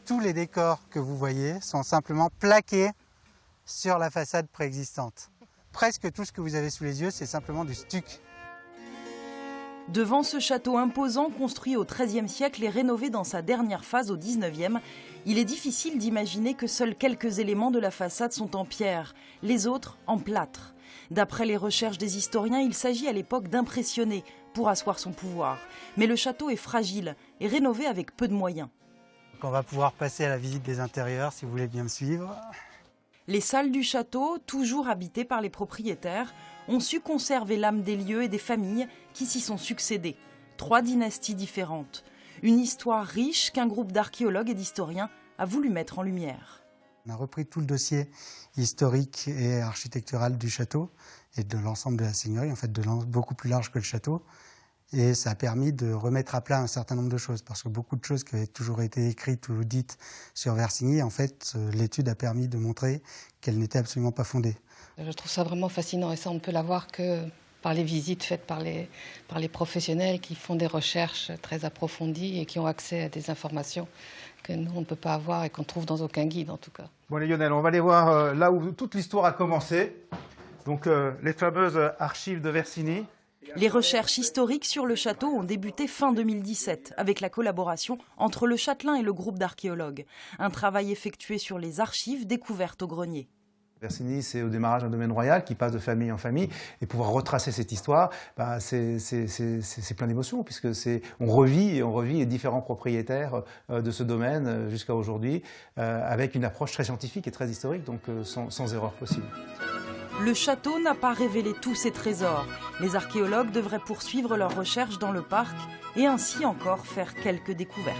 tous les décors que vous voyez sont simplement plaqués sur la façade préexistante. Presque tout ce que vous avez sous les yeux, c'est simplement du stuc. Devant ce château imposant, construit au XIIIe siècle et rénové dans sa dernière phase au XIXe, il est difficile d'imaginer que seuls quelques éléments de la façade sont en pierre, les autres en plâtre. D'après les recherches des historiens, il s'agit à l'époque d'impressionner pour asseoir son pouvoir. Mais le château est fragile et rénové avec peu de moyens. Donc on va pouvoir passer à la visite des intérieurs si vous voulez bien me suivre. Les salles du château, toujours habitées par les propriétaires, ont su conserver l'âme des lieux et des familles qui s'y sont succédées. 3 dynasties différentes. Une histoire riche qu'un groupe d'archéologues et d'historiens a voulu mettre en lumière. On a repris tout le dossier historique et architectural du château et de l'ensemble de la seigneurie, en fait beaucoup plus large que le château. Et ça a permis de remettre à plat un certain nombre de choses, parce que beaucoup de choses qui avaient toujours été écrites ou dites sur Versigny, en fait, l'étude a permis de montrer qu'elles n'étaient absolument pas fondées. Je trouve ça vraiment fascinant, et ça on ne peut l'avoir que par les visites faites par les professionnels qui font des recherches très approfondies et qui ont accès à des informations que nous on ne peut pas avoir et qu'on trouve dans aucun guide en tout cas. Bon les Lionel, on va aller voir là où toute l'histoire a commencé, donc les fameuses archives de Versigny. Les recherches historiques sur le château ont débuté fin 2017 avec la collaboration entre le châtelain et le groupe d'archéologues. Un travail effectué sur les archives découvertes au grenier. Versigny, c'est au démarrage un domaine royal qui passe de famille en famille, et pouvoir retracer cette histoire, c'est plein d'émotions, puisque on revit les différents propriétaires de ce domaine jusqu'à aujourd'hui, avec une approche très scientifique et très historique, donc sans erreur possible. Le château n'a pas révélé tous ses trésors. Les archéologues devraient poursuivre leurs recherches dans le parc et ainsi encore faire quelques découvertes.